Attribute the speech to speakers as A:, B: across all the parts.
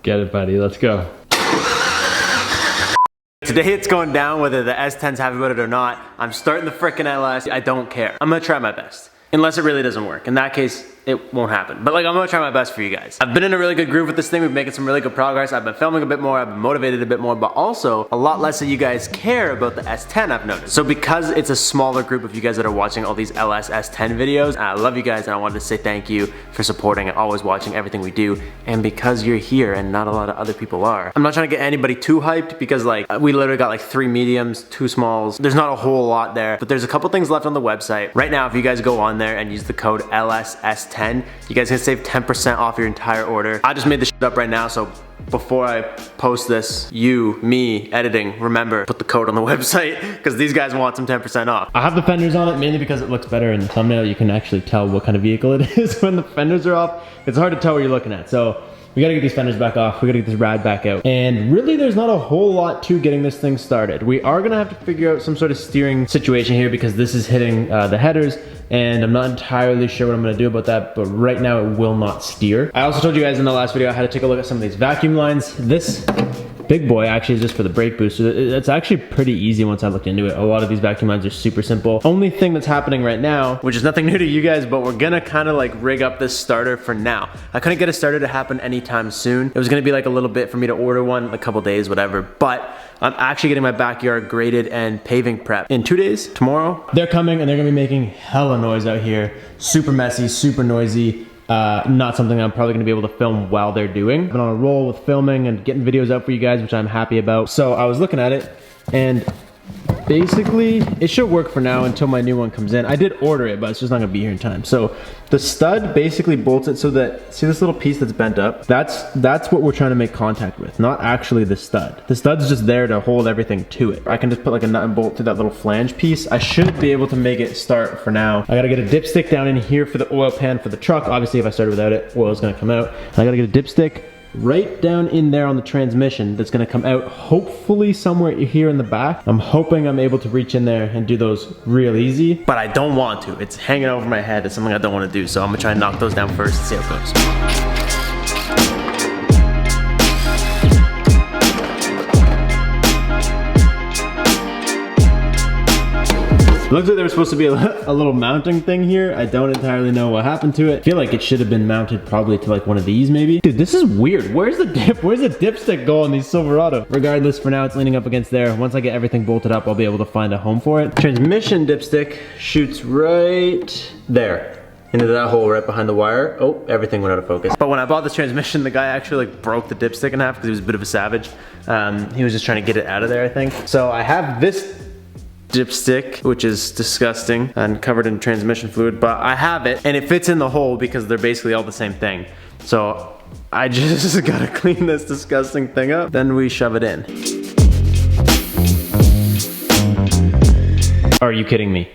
A: Get it, buddy, let's go.
B: Today it's going down whether the S10's happy about it or not. I'm starting the frickin' LS. I don't care. I'm gonna try my best. Unless it really doesn't work. In that case, it won't happen. But like, I'm gonna try my best for you guys. I've been in a really good groove with this thing. We've been making some really good progress. I've been filming a bit more. I've been motivated a bit more, but also a lot less of you guys care about the S10, I've noticed. So because it's a smaller group of you guys that are watching all these LS S10 videos, I love you guys and I wanted to say thank you for supporting and always watching everything we do. And because you're here and not a lot of other people are, I'm not trying to get anybody too hyped because like, we literally got like 3 mediums, 2 smalls. There's not a whole lot there, but there's a couple things left on the website. Right now, if you guys go on there and use the code LSS10, you guys can save 10% off your entire order. I just made this shit up right now, so before I post this, me, editing, remember, put the code on the website because these guys want some 10% off.
A: I have the fenders on it mainly because it looks better in the thumbnail. You can actually tell what kind of vehicle it is when the fenders are off. It's hard to tell what you're looking at. So we gotta get these fenders back off. We gotta get this rad back out. And really there's not a whole lot to getting this thing started. We are gonna have to figure out some sort of steering situation here because this is hitting the headers and I'm not entirely sure what I'm gonna do about that, but right now it will not steer. I also told you guys in the last video I had to take a look at some of these vacuum lines. This big boy actually is just for the brake booster. It's actually pretty easy once I looked into it. A lot of these vacuum lines are super simple. Only thing that's happening right now, which is nothing new to you guys, but we're gonna kind of like rig up this starter for now. I couldn't get a starter to happen anytime soon. It was gonna be like a little bit for me to order one, a couple days, whatever, but I'm actually getting my backyard graded and paving prep in 2 days, tomorrow. They're coming and they're gonna be making hella noise out here. Super messy, super noisy. Not something I'm probably gonna be able to film while they're doing. I've been on a roll with filming and getting videos out for you guys, which I'm happy about. So I was looking at it and basically it should work for now until my new one comes in. I did order it, but it's just not gonna be here in time. So the stud basically bolts it so that, see this little piece that's bent up? That's what we're trying to make contact with, not actually the stud. The stud's just there to hold everything to it. I can just put like a nut and bolt to that little flange piece. I should be able to make it start for now. I gotta get a dipstick down in here for the oil pan for the truck. Obviously if I started without it, oil's gonna come out. And I gotta get a dipstick right down in there on the transmission that's gonna come out hopefully somewhere here in the back. I'm hoping I'm able to reach in there and do those real easy, but I don't want to. It's hanging over my head. It's something I don't want to do, so I'm gonna try and knock those down first and see how it goes. It looks like there was supposed to be a little mounting thing here. I don't entirely know what happened to it. I feel like it should have been mounted probably to like one of these maybe. Dude, this is weird. Where's the dipstick go on these Silverado? Regardless, for now it's leaning up against there. Once I get everything bolted up, I'll be able to find a home for it. Transmission dipstick shoots right there, into that hole right behind the wire. Oh, everything went out of focus. But when I bought this transmission, the guy actually like broke the dipstick in half because he was a bit of a savage. He was just trying to get it out of there, I think. So I have this dipstick, which is disgusting and covered in transmission fluid, but I have it and it fits in the hole because they're basically all the same thing. So I just gotta clean this disgusting thing up, then we shove it in. Are you kidding me?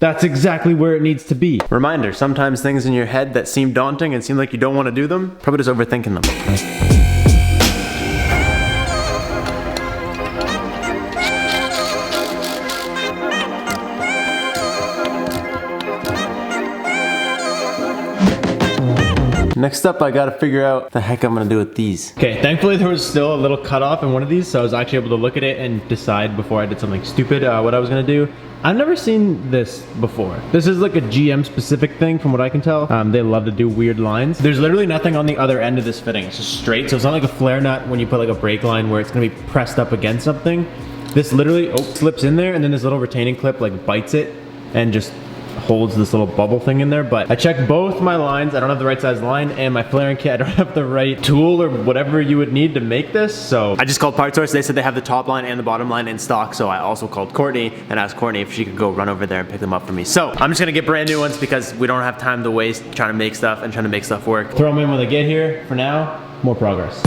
A: That's exactly where it needs to be. Reminder, sometimes things in your head that seem daunting and seem like you don't want to do them, probably just overthinking them. Next up, I gotta figure out the heck I'm gonna do with these. Okay, thankfully there was still a little cutoff in one of these, so I was actually able to look at it and decide before I did something stupid what I was gonna do. I've never seen this before. This is like a GM specific thing from what I can tell. They love to do weird lines. There's literally nothing on the other end of this fitting. It's just straight, so it's not like a flare nut when you put like a brake line where it's gonna be pressed up against something. This literally slips in there and then this little retaining clip like bites it and just holds this little bubble thing in there. But I checked both my lines. I don't have the right size line, and my flaring kit, I don't have the right tool or whatever you would need to make this. So I just called Part Source. They said they have the top line and the bottom line in stock. So I also called Courtney and asked Courtney if she could go run over there and pick them up for me. So I'm just gonna get brand new ones because we don't have time to waste trying to make stuff and trying to make stuff work. Throw them in when they get here. For now, more progress.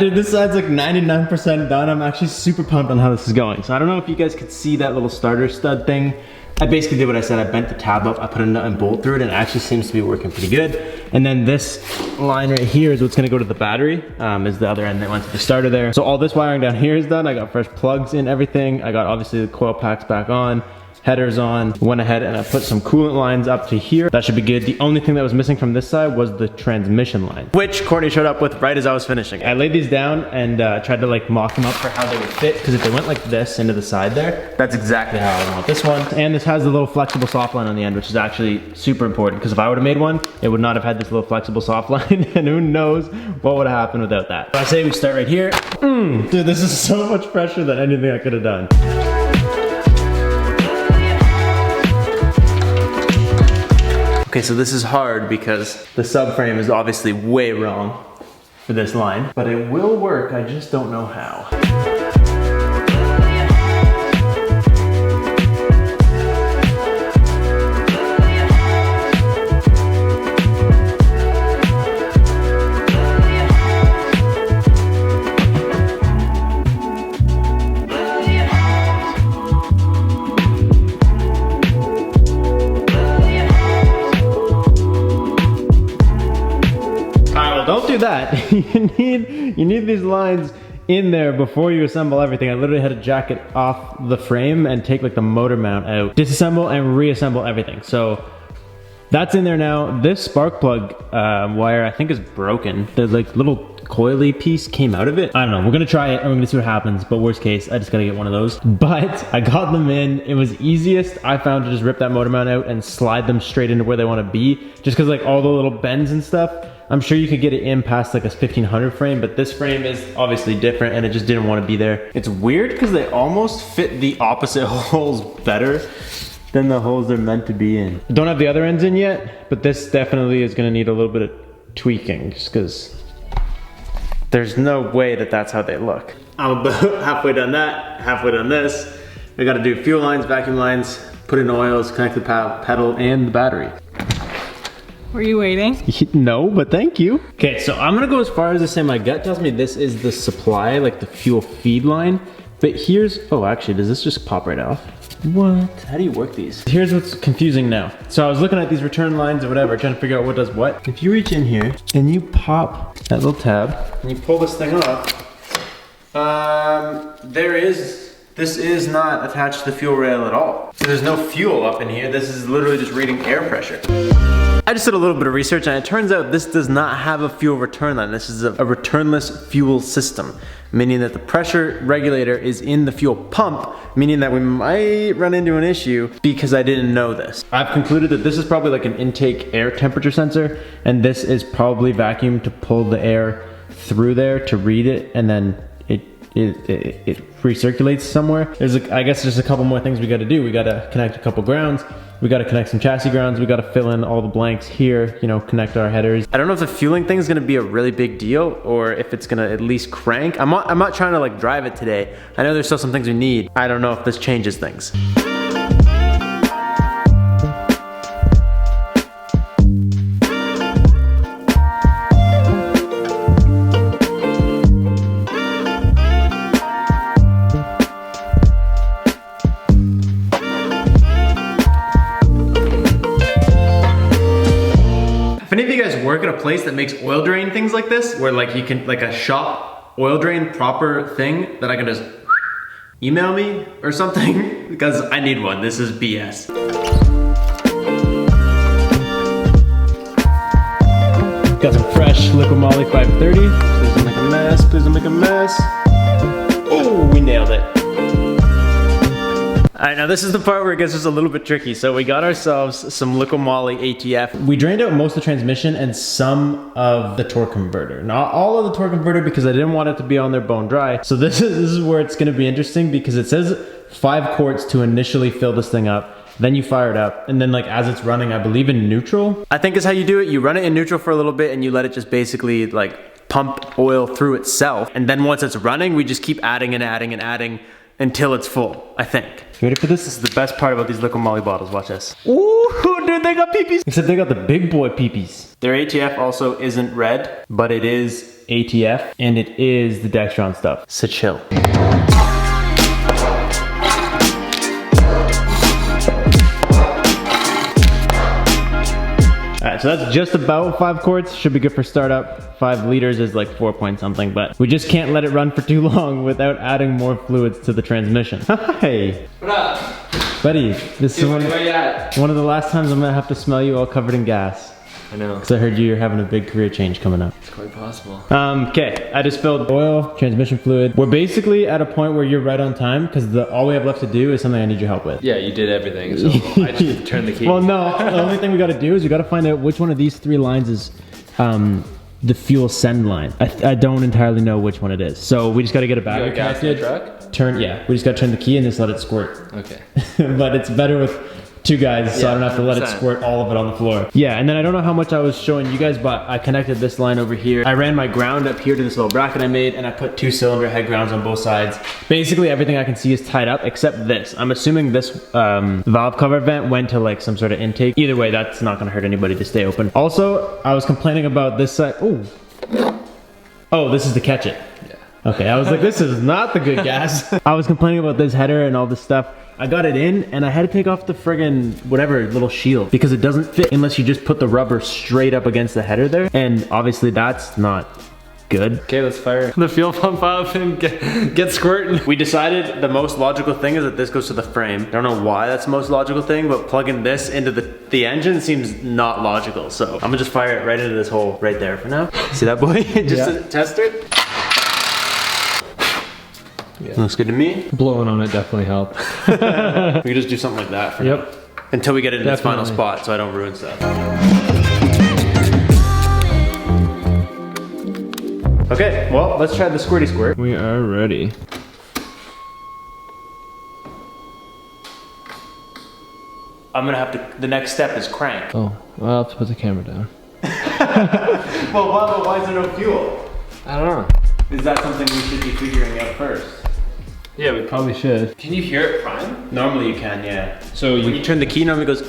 A: Dude, this side's like 99% done. I'm actually super pumped on how this is going. So I don't know if you guys could see that little starter stud thing. I basically did what I said. I bent the tab up, I put a nut and bolt through it, and it actually seems to be working pretty good. And then this line right here is what's gonna go to the battery, is the other end that went to the starter there. So all this wiring down here is done. I got fresh plugs in everything. I got obviously the coil packs back on, headers on, went ahead and I put some coolant lines up to here. That should be good. The only thing that was missing from this side was the transmission line, which Courtney showed up with right as I was finishing. I laid these down and tried to like mock them up for how they would fit, because if they went like this into the side there, that's exactly how I want this one. And this has a little flexible soft line on the end, which is actually super important, because if I would have made one, it would not have had this little flexible soft line, and who knows what would have happened without that. So I say we start right here. Dude, this is so much pressure than anything I could have done. Okay, so this is hard because the subframe is obviously way wrong for this line, but it will work, I just don't know how. Don't do that. You need these lines in there before you assemble everything. I literally had to jack it off the frame and take like the motor mount out, disassemble and reassemble everything. So that's in there now. This spark plug wire I think is broken. The like little coily piece came out of it. I don't know, we're gonna try it and we're gonna see what happens, but worst case, I just gotta get one of those. But I got them in. It was easiest, I found, to just rip that motor mount out and slide them straight into where they wanna be, just cause like all the little bends and stuff, I'm sure you could get it in past like a 1500 frame, but this frame is obviously different and it just didn't want to be there. It's weird because they almost fit the opposite holes better than the holes they're meant to be in. I don't have the other ends in yet, but this definitely is going to need a little bit of tweaking, just because there's no way that that's how they look. I'm about halfway done that, halfway done this. I got to do fuel lines, vacuum lines, put in oils, connect the pedal and the battery.
C: Were you waiting?
A: No, but thank you. Okay, so I'm gonna go as far as to say my gut tells me this is the supply, like the fuel feed line. But here's, oh actually, does this just pop right off? What? How do you work these? Here's what's confusing now. So I was looking at these return lines or whatever, trying to figure out what does what. If you reach in here and you pop that little tab and you pull this thing off, this is not attached to the fuel rail at all. So there's no fuel up in here. This is literally just reading air pressure. I just did a little bit of research and it turns out this does not have a fuel return line. This is a returnless fuel system, meaning that the pressure regulator is in the fuel pump, meaning that we might run into an issue because I didn't know this. I've concluded that this is probably like an intake air temperature sensor, and this is probably vacuum to pull the air through there to read it, and then it recirculates somewhere. I guess there's a couple more things we gotta do. We gotta connect a couple grounds. We gotta connect some chassis grounds. We gotta fill in all the blanks here, you know, connect our headers. I don't know if the fueling thing is gonna be a really big deal or if it's gonna at least crank. I'm not trying to like drive it today. I know there's still some things we need. I don't know if this changes things. If any of you guys work at a place that makes oil drain things like this, where like you can, like a shop oil drain proper thing that I can just email me or something, because I need one. This is BS. Got some fresh liquid moly 530. Please don't make a mess, please don't make a mess. Oh, we nailed it. All right, now this is the part where it gets just a little bit tricky. So we got ourselves some liquid moly ATF. We drained out most of the transmission and some of the torque converter. Not all of the torque converter because I didn't want it to be on there bone dry. So this is where it's gonna be interesting because it says 5 quarts to initially fill this thing up. Then you fire it up, and then like as it's running, I believe in neutral. I think is how you do it. You run it in neutral for a little bit and you let it just basically like pump oil through itself. And then once it's running, we just keep adding and adding and adding until it's full, I think. You ready for this? This is the best part about these liquid moly bottles. Watch this. Ooh, dude, they got peepees. Except they got the big boy peepees. Their ATF also isn't red, but it is ATF and it is the Dextron stuff.
B: So chill.
A: Alright, so that's just about 5 quarts. Should be good for startup. 5 liters is like 4 point something, but we just can't let it run for too long without adding more fluids to the transmission. Hi!
D: What up?
A: Buddy, this is one
D: Where you at?
A: of the last times I'm gonna have to smell you all covered in gas.
D: I know.
A: Because I heard you're having a big career change coming up.
D: It's quite possible.
A: Okay, I just filled oil, transmission fluid. We're basically at a point where you're right on time because all we have left to do is something I need your help with.
D: Yeah, you did everything, so I just turned the key.
A: Well, no, the only thing we gotta do is we gotta find out which one of these 3 lines is the fuel send line. I don't entirely know which one it is. So we just gotta get a battery
D: You got gas in the
A: connected.
D: truck?
A: We just gotta turn the key and just let it squirt.
D: Okay.
A: But it's better with 2 guys, so I don't have to let it
D: 100%.
A: squirt all of it on the floor. Yeah, and then I don't know how much I was showing you guys, but I connected this line over here. I ran my ground up here to this little bracket I made, and I put 2 cylinder head grounds on both sides. Basically, everything I can see is tied up except this. I'm assuming this valve cover vent went to like some sort of intake. Either way, that's not gonna hurt anybody to stay open. Also, I was complaining about this side. Oh, this is to catch it.
D: Yeah.
A: Okay, I was like, this is not the good gas. I was complaining about this header and all this stuff. I got it in and I had to take off the friggin' whatever little shield because it doesn't fit unless you just put the rubber straight up against the header there. And obviously that's not good.
D: Okay, let's fire the fuel pump up and get squirting.
B: We decided the most logical thing is that this goes to the frame. I don't know why that's the most logical thing, but plugging this into the engine seems not logical. So I'm gonna just fire it right into this hole right there for now. See that, boy? Just to test it. Yeah. Looks good to me.
D: Blowing on it definitely helped.
B: We can just do something like that for now. Until we get it in its final
D: Definitely.
B: spot so I don't ruin stuff. Okay, well, let's try the squirty squirt.
D: We are ready.
B: I'm gonna have to, the next step is crank.
D: Oh, well, I'll have to put the camera down.
B: Well, why is there no fuel?
D: I don't know.
B: Is that something we should be figuring out first?
D: Yeah, we probably should.
B: Can you hear it prime? Normally you can, yeah.
D: So
B: When you turn the key, normally it goes.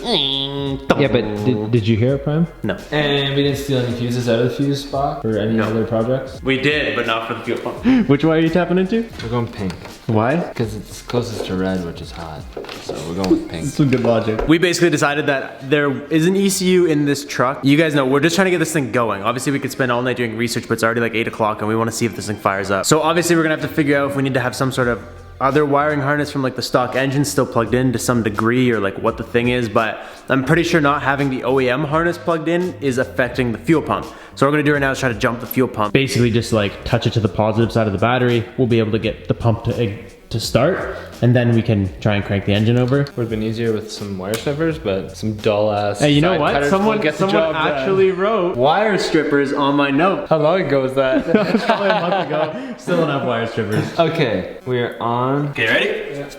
D: Yeah, but did you hear it, Prime?
B: No.
D: And we didn't steal any fuses out of the fuse spot for any other projects?
B: We did, but not for the fuel pump.
A: Which one are you tapping into?
D: We're going pink.
A: Why?
D: Because it's closest to red, which is hot. So we're going with pink.
A: Some good logic.
B: We basically decided that there is an ECU in this truck. You guys know, we're just trying to get this thing going. Obviously, we could spend all night doing research, but it's already like 8 o'clock and we want to see if this thing fires up. So obviously, we're gonna have to figure out if we need to have some sort of other wiring harness from like the stock engine still plugged in to some degree, or like what the thing is, but I'm pretty sure not having the OEM harness plugged in is affecting the fuel pump. So what we're gonna do right now is try to jump the fuel pump.
A: Basically just like touch it to the positive side of the battery. We'll be able to get the pump to start, and then we can try and crank the engine over.
D: Would have been easier with some wire snippers, but some dull ass.
A: Hey, you know
D: side
A: what?
D: cutters
A: Someone
D: won't get the job done.
A: actually wrote.
B: Wire strippers on my note.
D: How long ago was that?
A: Probably a month ago. Still don't have wire strippers.
D: Okay, we're on.
B: Okay, ready?
D: Yeah.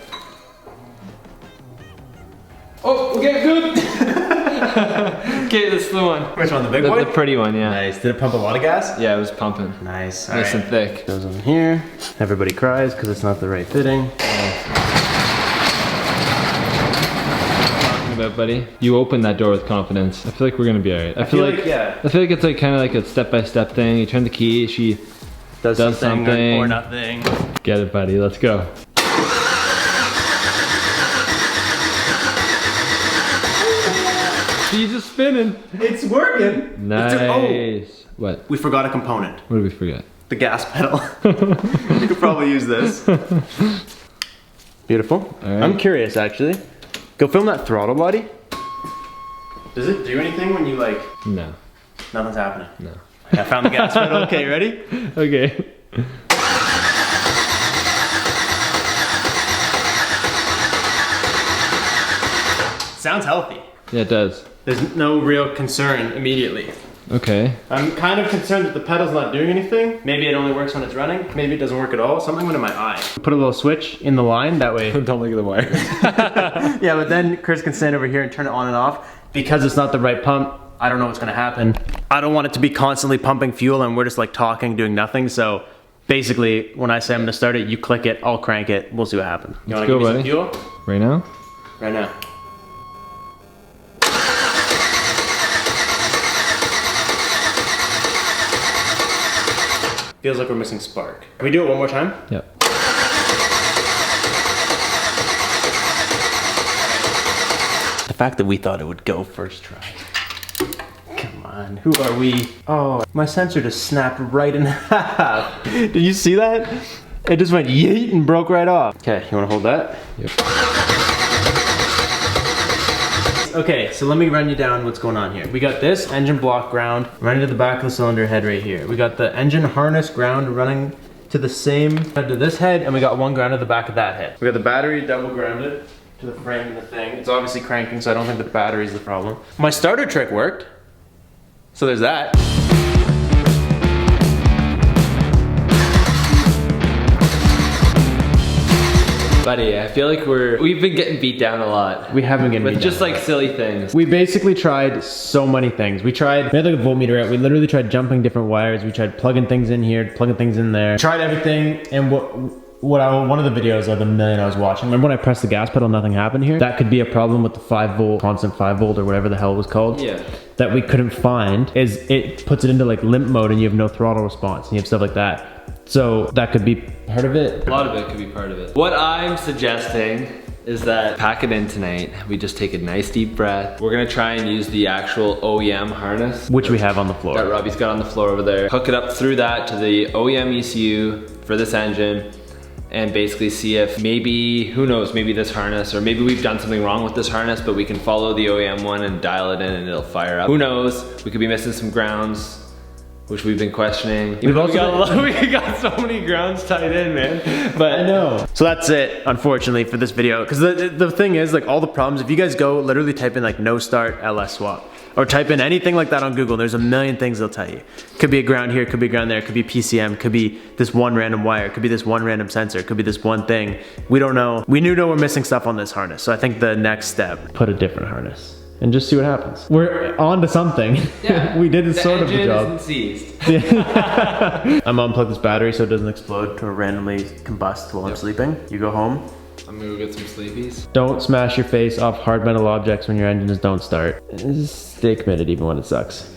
D: Oh, okay, good. Okay, this is the one.
B: Which one, the big boy?
D: The pretty one, yeah.
B: Nice. Did it pump a lot of gas?
D: Yeah, it was pumping.
B: Nice.
D: Nice and thick.
B: Goes in here. Everybody cries because it's not the right fitting.
D: Talking about, buddy. You opened that door with confidence. I feel like we're gonna be alright. I feel like
B: yeah.
D: I feel like it's like kind of like a step-by-step thing. You turn the key, she
B: Does
D: something.
B: or nothing.
D: get it, buddy. Let's go. She's just spinning.
B: It's working.
D: Nice. What?
B: We forgot a component.
D: What did we forget?
B: The gas pedal. You could probably use this. Beautiful.
D: All right.
B: I'm curious actually. Go film that throttle body. Does it do anything when you like,
D: No.
B: nothing's happening?
D: No.
B: I found the gas pedal. Okay, ready?
D: Okay.
B: Sounds healthy.
D: Yeah, it does.
B: There's no real concern immediately.
D: Okay.
B: I'm kind of concerned that the pedal's not doing anything. Maybe it only works when it's running. Maybe it doesn't work at all. Something went in my eye.
A: Put a little switch in the line, that way.
D: Don't look at the wires.
B: Yeah, but then Chris can stand over here and turn it on and off.
A: Because it's not the right pump,
B: I don't know what's gonna happen. I don't want it to be constantly pumping fuel and we're just like talking, doing nothing. So basically, when I say I'm gonna start it, you click it, I'll crank it. We'll see what happens. You wanna
D: Let's go,
B: give me
D: buddy.
B: some fuel?
D: Right now?
B: Right now. Feels like we're missing spark. Can we do it one more time?
A: Yep.
B: The fact that we thought it would go first try. Come on, who are we? Oh, my sensor just snapped right in half. Did you see that? It just went yeet and broke right off. Okay, you wanna hold that?
A: Yep.
B: Okay, so let me run you down what's going on here. We got this engine block ground running to the back of the cylinder head right here. We got the engine harness ground running to the same head to this head, and we got one ground to the back of that head. We got the battery double grounded to the frame and the thing. It's obviously cranking, so I don't think the battery's the problem. My starter trick worked, so there's that.
D: Buddy, I feel like we've been getting beat down a lot.
A: We haven't been
D: with
A: beat
D: just
A: down.
D: like silly things.
A: We basically tried so many things. We had like a voltmeter out. We literally tried jumping different wires. We tried plugging things in here, plugging things in there. Tried everything, and one of the videos of the million I was watching, remember when I pressed the gas pedal, nothing happened here? That could be a problem with the 5 volt, constant 5 volt or whatever the hell it was called.
D: Yeah.
A: That we couldn't find, is it puts it into like limp mode and you have no throttle response and you have stuff like that. So that could be part of it.
D: A lot of it could be part of it. What I'm suggesting is that pack it in tonight. We just take a nice deep breath. We're gonna try and use the actual OEM harness,
A: Which we have on the floor.
D: that Robbie's got on the floor over there. Hook it up through that to the OEM ECU for this engine, and basically see if maybe, who knows, maybe this harness, or maybe we've done something wrong with this harness, but we can follow the OEM one and dial it in and it'll fire up. Who knows? We could be missing some grounds, which we've been questioning. We got so many grounds tied in, man. But
A: I know.
B: So that's it, unfortunately, for this video. Because the thing is, like, all the problems, if you guys go literally type in like no start LS swap, or type in anything like that on Google, there's a million things they'll tell you. Could be a ground here, could be a ground there, could be PCM, could be this one random wire, could be this one random sensor, could be this one thing. We don't know. We know we're missing stuff on this harness. So I think the next step,
A: Put a different harness and just see what happens. We're on to something.
D: yeah,
A: We did sort of the job.
D: isn't seized.
B: I'm gonna unplug this battery so it doesn't explode or randomly combust while I'm sleeping. You go home.
D: I'm gonna go get some sleepies.
A: Don't smash your face off hard metal objects when your engines don't start. Stay committed even when it sucks.